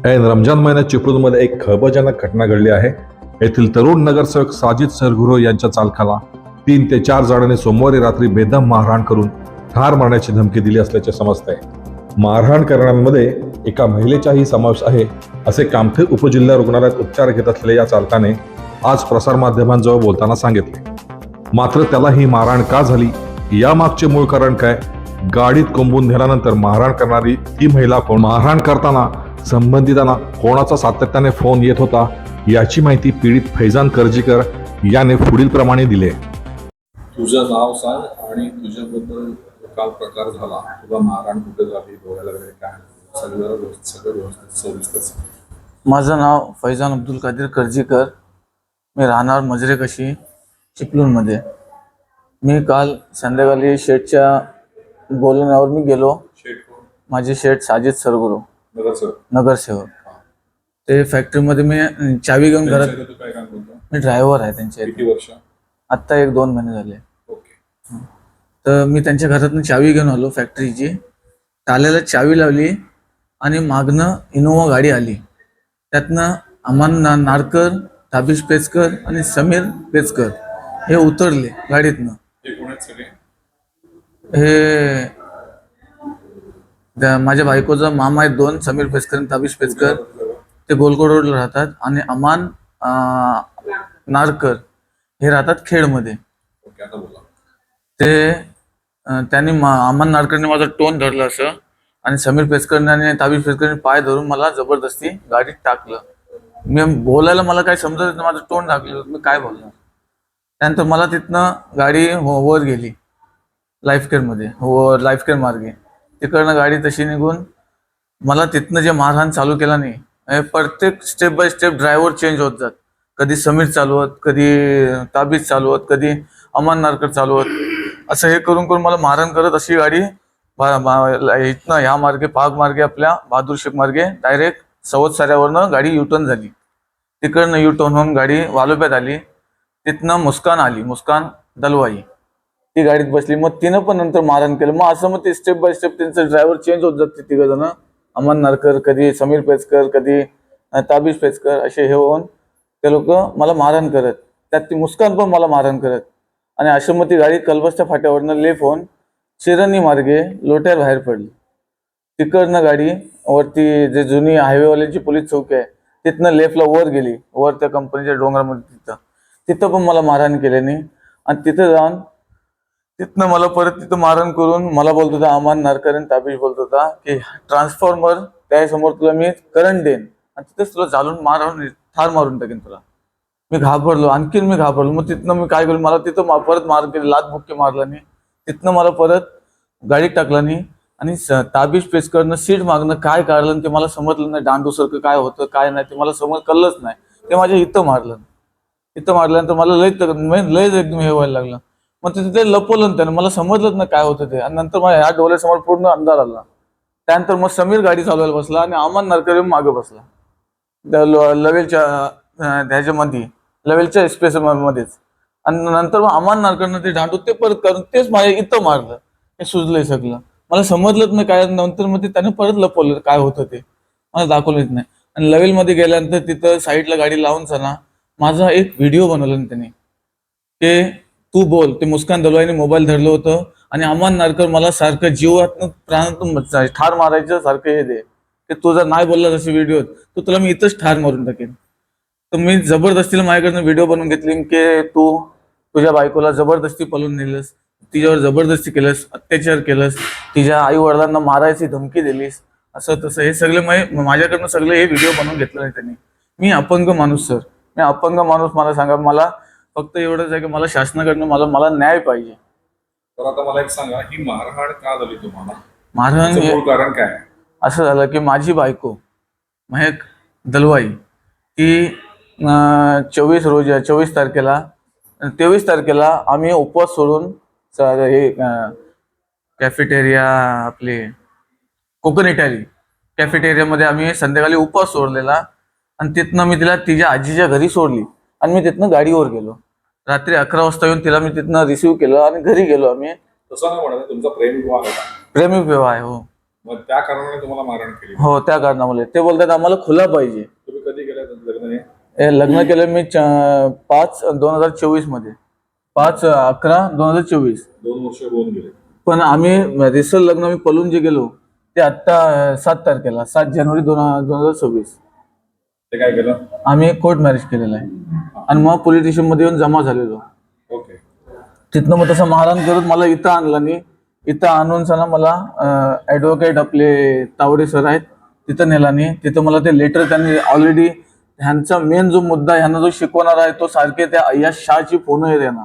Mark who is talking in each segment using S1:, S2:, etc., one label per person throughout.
S1: ऐन रमजान महिन्यात चिपळूणमध्ये एक खळबळजनक घटना घडली आहे. येथील तरुण नगरसेवक साजिद सरगुरो यांच्या चालकाला 3 ते 4 जणांनी सोमवारी रात्री बेदम मारहाण करून ठार मारण्याची धमकी दिली असल्याचे समजते. मारहाण करणाऱ्यांमध्ये एका महिलेचाही समावेश आहे, असे कामथे उपजिल्हा रुग्णालयात उपचार घेत असलेल्या या चालकाने आज प्रसारमाध्यमांजवळ बोलताना सांगितले. मात्र त्याला ही मारहाण का झाली, यामागचे मूळ कारण काय, गाडीत कोंबून नेल्यानंतर मारहाण करणारी ती महिला कोण, मारहाण करताना संबंधितांना कोणाचा सातत्याने फोन येत होता, याची माहिती पीडित फैजान करजीकर याने पुढील प्रमाणे दिले.
S2: तुझं नाव सांग आणि तुझ्याबद्दल काल प्रकार झाला, तुला मारहाण कुठे झाली, डोळ्याला वगैरे काय, सगळं व्यवस्थित सविस्तर सांग.
S3: माझं नाव फैजान अब्दुल कादीर करजीकर. मी राहणार मजरेकशी, चिपळूणमध्ये. मी काल संध्याकाळी शेठच्या बोलण्यावर मी गेलो.
S2: शेठ कोण?
S3: माझे शेठ साजिद सरगुरो,
S2: नगरसेवक.
S3: नगरसेवक. ते फॅक्टरीमध्ये मी चावी घेऊन घरात.
S2: त्यांच्याकडे तू काय काम करतो?
S3: मी ड्रायव्हर आहे त्यांच्या इथे.
S2: किती वर्ष?
S3: आत्ता 1-2 महिने झाले.
S2: ओके.
S3: तर मी त्यांच्या घरातून चावी घेऊन आलो फॅक्टरीची. टाल्याला चावी लावली आणि मागनं इनोवा गाडी आली. त्यातनं अमान नारकर, ताबिश पेचकर आणि समीर पेचकर हे उतरले गाडीतनं.
S2: हे कोण आहेत सगळे?
S3: हे माझ्या बायकोचा मामा आहेत 2, समीर पेचकर आणि ताबिश पेचकर. ते गोलकोड रोडला राहतात. आणि अमान नारकर हे राहतात खेडमध्ये.
S2: ओके, आता बोला.
S3: ते त्यांनी अमान नारकरने माझा टोन धरला असं, आणि समीर पेचकरने आणि ताबिश पेचकरने पाय धरून मला जबरदस्ती गाडीत टाकलं. मी बोलायला मला काय समजत नाही, माझं टोन टाकलं, मी काय बोलणार. त्यानंतर मला तिथनं गाडी वर गेली लाईफकेअरमध्ये, लाईफकेअर मार्गे. तिकडनं गाडी तशी निघून मला तिथनं जे मारहाण चालू केला नाही, प्रत्येक step by step driver change होत जात. कधी समीर चालवत, कधी ताबीज चालवत, कधी अमान नारकर चालवत, असं हे करून करून मला मारहाण करत अशी गाडी इथनं ह्या मार्गे, पाग मार्गे, आपल्या बहादूर शेख मार्गे डायरेक्ट सवत साऱ्यावरनं गाडी युटर्न झाली. तिकडनं युटर्न होऊन गाडी वालोप्यात आली. तिथनं मुस्कान आली, मुस्कान दलवाई, ती गाडीत बसली. मग तिनं पण नंतर मारहाण केलं. मग असं मग ते स्टेप बाय स्टेप त्यांचं ड्रायव्हर चेंज होत जाते. 3 जण, अमन नारकर, कधी समीर पेचकर, कधी ताबिश पेचकर, असे हे होऊन ते लोक मला मारहाण करत. त्यात ती मुस्कान पण मला मारहाण करत. आणि अशा मग ती गाडी कलबसच्या फाट्यावरनं लेफ्ट होऊन चिरणी मार्गे लोट्यावर बाहेर पडली. तिकडनं गाडी वरती जे जुनी हायवेवाल्यांची पोलीस चौकी आहे तिथनं लेफ्टला वर गेली, वर त्या कंपनीच्या डोंगरामध्ये. तिथं पण मला मारहाण केल्याने. आणि तिथं जाऊन तिथनं मला परत तिथं मारहाण करून मला बोलत होता अमान नारकर आणि ताबिश बोलत होता की ट्रान्सफॉर्मर त्यासमोर तुला मी करंट देईन आणि तिथेच तुला जाळून मारून ठार मारून टाकेन तुला. मी घाबरलो, आणखीन मी घाबरलो. मग तिथनं मी काय केलं, मला तिथं परत मार केली, लात बुक्की मारला नाही. तिथनं मला परत गाडीत टाकला नाही. आणि ताबिश पेचकरनं सीट मागणं काय काढलं ते मला समजलं नाही. दांडूसारखं काय होतं काय नाही ते मला कळलंच नाही. ते माझ्या इथं मारलं. इथं मारल्यानंतर मला लय एकदम हे व्हायला लागलं. मग तिथे लपवलं त्यानं, मला समजलंच नाही काय होतं ते. आणि नंतर मला ह्या डोळ्यासमोर पूर्ण अंधार आला. त्यानंतर मग समीर गाडी चालवायला बसला आणि अमान नारकर मागे बसला लेवलच्या ह्याच्यामध्ये, लेवलच्या एक्सप्रेस मध्येच. आणि नंतर मग अमान नारकरनं ते दांडू ते परत करून तेच माझ्या इथं मारलं. हे सुजलंय सगळं, मला समजलंच नाही काय. नंतर मग त्याने परत लपवलं काय होतं ते मला दाखवलंच नाही. आणि लेवलमध्ये गेल्यानंतर तिथं साईडला गाडी लावून सना माझा एक व्हिडिओ बनवला त्याने. ते तू बोल, ते मुस्कान दलवाईने मोबाईल धरलं होतं. आणि अमान नारकर मला सारखं जीवातून प्राणातून ठार मारायचं सारखं हे दे, ते तू जर नाही बोलला जसे व्हिडिओ तर तुला मी इथंच ठार मारून टाकेन. तर मी जबरदस्तीला माझ्याकडनं व्हिडिओ बनवून घेतली की तू तुझ्या बायकोला जबरदस्ती पळून नेलंस, तिच्यावर जबरदस्ती केलंस, अत्याचार केलंस, तिच्या आई वडिलांना मारायची धमकी दिलीस, असं तसं हे सगळं माझ्याकडनं सगळं हे व्हिडिओ बनवून घेतलं नाही त्यांनी. मी अपंग माणूस सर, मी अपंग माणूस. मला सांगा, मला फक्त एवढंच आहे की मला शासनाकडनं मला न्याय पाहिजे.
S2: तर आता मला एक सांगा, ही मारहाण का झाली तुम्हाला?
S3: मारहाण
S2: मूळ कारण काय?
S3: असं झालं की माझी बायको महक दलवाई ती 24 तारखेला 23 तारखेला आम्ही उपवास सोडून हे कॅफेटेरिया, आपले कोकण इटाली कॅफेटेरियामध्ये आम्ही संध्याकाळी उपवास सोडलेला. आणि तिथनं मी तिला तिच्या आजीच्या घरी सोडली आणि मी तिथनं गाडीवर गेलो. रात्री 11 वाजता येऊन तिला मी तिथनं रिसिव्ह केलं आणि घरी गेलो आम्ही.
S2: तसं नाही म्हणत, तुमचा प्रेमविवाह आहे का?
S3: प्रेमविवाह आहे, हो.
S2: मग त्या कारणाने तुम्हाला मारहाण केली.
S3: हो, त्या कारणामुळे ते बोलतात आम्हाला खुला पाहिजे.
S2: तुम्ही कधी केलं लग्न हे?
S3: हे लग्न केलं मी 5/2024 मध्ये, 5/11/2024.
S2: 2 वर्ष होऊन गेले.
S3: पण आम्ही रिसल लग्न मी पळून जे गेलो ते आता 7 तारखेला 7 जानेवारी 2024
S2: ते काय केलं?
S3: आम्ही कोर्ट मॅरेज केलेलं आहे आणि मग पोलीस स्टेशन मध्ये येऊन जमा झालेलो.
S2: ओके.
S3: तिथनं मग तसं मारहाण करत मला इथं आणलं आणि इथं आणून सना मला ॲडव्होकेट आपले तावडे सर आहेत तिथं नेला आणि तिथं मला ते लेटर त्यांनी ऑलरेडी ह्यांचा मेन जो मुद्दा ह्यांना जो शिकवणार आहे तो सारखे त्या अय्याज शहाची फोन येत यांना.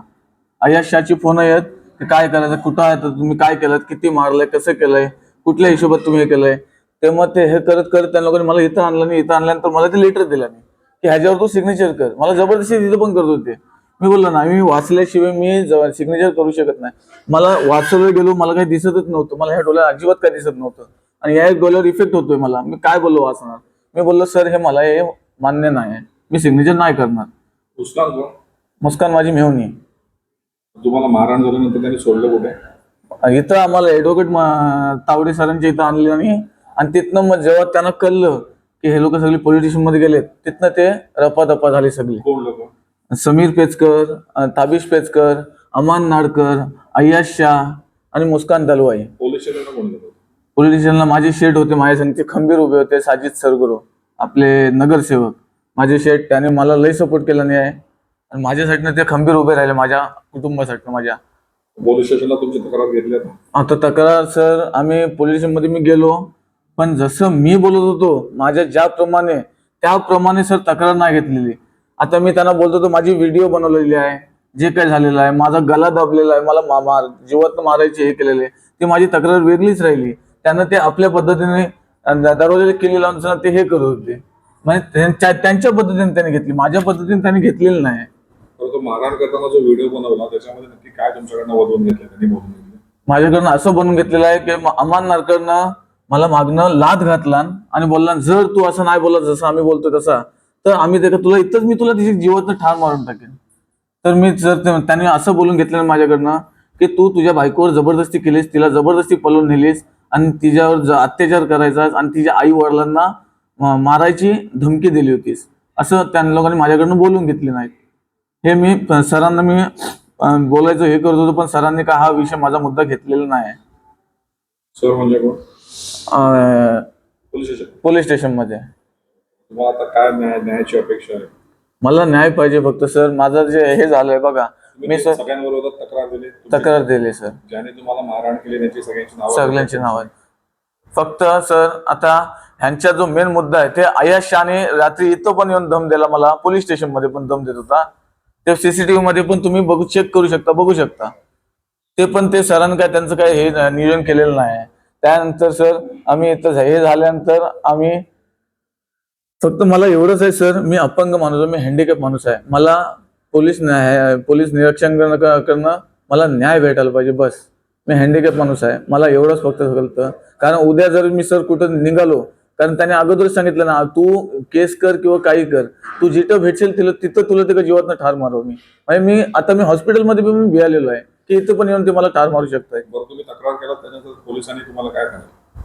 S3: अय्याज शहाची फोन येत की काय करायचं, कुठं आहे, तर तुम्ही काय केलं, किती मारलंय, कसं केलंय, कुठल्या हिशोबात तुम्ही हे केलंय. ते मग ते हे करत करत त्या लोकांनी मला इथं आणलं आणि इथं आणल्यानंतर मला ते लेटर दिलं नाही की ह्याच्यावर तू सिग्नेचर कर. मला जबरदस्ती तिथं पण करत होते. मी बोललो ना मी वाचल्याशिवाय मी सिग्नेचर करू शकत नाही. मला वाचलं गेलो, मला काही दिसतच नव्हतं, मला ह्या डोळ्यात अजिबात काही दिसत नव्हतं आणि या डोळ्यावर इफेक्ट होतोय मला. मी काय बोललो वाचणार. मी बोललो सर हे मला हे मान्य नाही, मी सिग्नेचर नाही करणार.
S2: मुस्कान कोण?
S3: मुस्कान माझी मेहनी.
S2: तुम्हाला मारहाण झाल्यानंतर त्यांनी सोडलं कुठे?
S3: इथं आम्हाला ॲडव्होकेट तावडे सरांच्या इथं आणले आणि तिथनं मग जेव्हा त्यांना कळलं की हे लोक सगळे पोलीस स्टेशन मध्ये गेलेत तिथनं ते रपादपा झाले सगळे.
S2: कोण लोक?
S3: समीर पेचकर, ताबिश पेचकर, अमान नाडकर, अय्याज शाह आणि मुस्कान दलवाई.
S2: पोलीस स्टेशनला कोण गेलं?
S3: पोलीस स्टेशनला माझे शेठ होते, माझ्या संगते खंबीर उभे होते, साजिद सरगुरो आपले नगरसेवक माझे शेठ. त्याने मला लय सपोर्ट केला नाही आहे आणि माझ्यासाठी ते खंबीर उभे राहिले माझ्या कुटुंबासाठी. माझ्या
S2: पोलीस स्टेशनला तुमची तक्रार घेतली आता?
S3: आता तक्रार सर आम्ही पोलीस स्टेशनमध्ये मी गेलो पण जसं मी बोलत होतो माझ्या ज्याप्रमाणे त्याप्रमाणे सर तक्रार नाही घेतलेली. आता मी त्यांना बोलतो तो माझी व्हिडिओ बनवलेली आहे, जे काय झालेलं आहे, माझा गला दाबलेला आहे, मला जीवात मारायचे हे केलेले, ती माझी तक्रार वेगळीच राहिली. त्यांना ते आपल्या पद्धतीने दरवाजाला केली लावून ते हे करत होते, म्हणजे त्यांच्या पद्धतीने त्यांनी घेतली, माझ्या पद्धतीने त्यांनी घेतलेली नाही.
S2: तो मारहाण करताना जो व्हिडिओ बनवला त्याच्यामध्ये नक्की काय तुमच्याकडनं वधवून घेतलं त्यांनी? बोलून घेतलं
S3: माझ्याकडनं असं बनवून घेतलेलं आहे की अमान नाडकरनं मला मागणं लाथ घातला आणि बोलला जर तू असं नाही बोलला जसं आम्ही बोलतो तसा तर आम्ही ते तुला इथंच मी तुला तिची जीवातनं ठार मारून टाकेन. तर मी जर त्यांनी असं बोलून घेतलं माझ्याकडनं की तू तुझ्या बायकोवर जबरदस्ती केलीस, तिला जबरदस्ती पळवून नेलीस आणि तिच्यावर अत्याचार करायचा आणि तिच्या आई वडिलांना मारायची धमकी दिली होतीस, असं त्या लोकांनी माझ्याकडनं बोलून घेतले नाहीत. हे मी सरांना मी बोलायचं हे करत होतो पण सरांनी का हा विषय माझा मुद्दा घेतलेला नाही.
S2: सर म्हणजे कोण? Police station.
S3: पोलीस स्टेशन मध्ये.
S2: तुम्हाला आता काय न्यायाची अपेक्षा आहे?
S3: मला न्याय पाहिजे फक्त सर. माझं जे हे झालंय बघा, मी सर
S2: सगळ्यांविरोधात
S3: तक्रार दिली सर,
S2: ज्याने तुम्हाला मारहाण केली त्यांची
S3: सगळ्यांची नाव आहेत. फक्त सर आता ह्यांचा जो मेन मुद्दा आहे ते अय्याज शहाने रात्री इथं पण येऊन दम दिला मला, पोलीस स्टेशन मध्ये पण दम देत होता. ते सीसीटीव्ही मध्ये पण तुम्ही चेक करू शकता, बघू शकता. ते पण ते सरांनी काय त्यांचं काय हे नियोजन केलेलं नाही. त्यानंतर सर आम्ही इथं हे झाल्यानंतर आम्ही फक्त मला एवढंच आहे सर, मी अपंग माणूस आहे, मी हँडिकॅप माणूस आहे, मला पोलीस निरीक्षण करणं मला न्याय भेटायला पाहिजे बस. मी हँडिकॅप माणूस आहे, मला एवढंच फक्त कळतं. कारण उद्या जर मी सर कुठं निघालो, कारण त्याने अगोदरच सांगितलं ना तू केस कर किंवा काही कर, तू जिथं भेटशील तिथं तुला ते जीवातनं ठार मारव. मी आता मी हॉस्पिटलमध्ये पण मी भियालेलो आहे की इथं पण येऊन ते मला ठार मारू शकताय.
S2: तुम्ही तक्रार केला त्यानंतर पोलिसांनी तुम्हाला काय सांगितलं?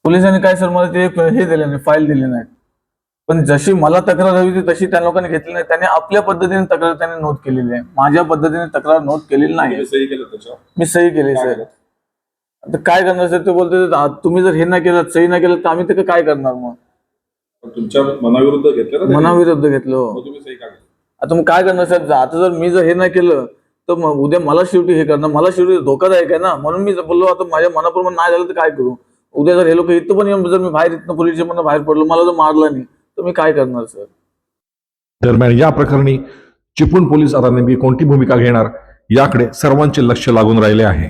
S3: पोलिसांनी काय सर मला ते हे दिले नाही, फाईल दिली नाही. पण जशी मला तक्रार हवी होती तशी त्या लोकांनी घेतली नाही. त्यांनी आपल्या पद्धतीने तक्रार त्यांनी नोंद केलेली आहे, माझ्या पद्धतीने तक्रार नोंद केलेली नाही.
S2: सही केलं त्याच्यावर?
S3: मी सही केली सर. आता काय करणार सर, ते बोलते तुम्ही जर हे नाही केलं, सही नाही केलं तर आम्ही ते काय करणार. मग
S2: तुमच्या मनाविरुद्ध घेतलं ना?
S3: मनाविरुद्ध घेतलं.
S2: तुम्ही सही का केली?
S3: आता मग काय करणार सर, आता जर मी जर हे नाही केलं तर मग उद्या मला शेवटी हे करणार, मला शेवटी धोकादायक आहे ना. म्हणून मी बोललो आता माझ्या मनाप्रमाणे नाही झालं तर काय करू. उद्या जर हे लोक इथं पण येऊन जर मी बाहेर इथनं पोलीस स्टेशन बाहेर पडलो, मला जर मारलं नाही तर मी काय करणार सर.
S1: दरम्यान या प्रकरणी चिपळूण पोलीस आता नेमकी कोणती भूमिका घेणार याकडे सर्वांचे लक्ष लागून राहिले आहे.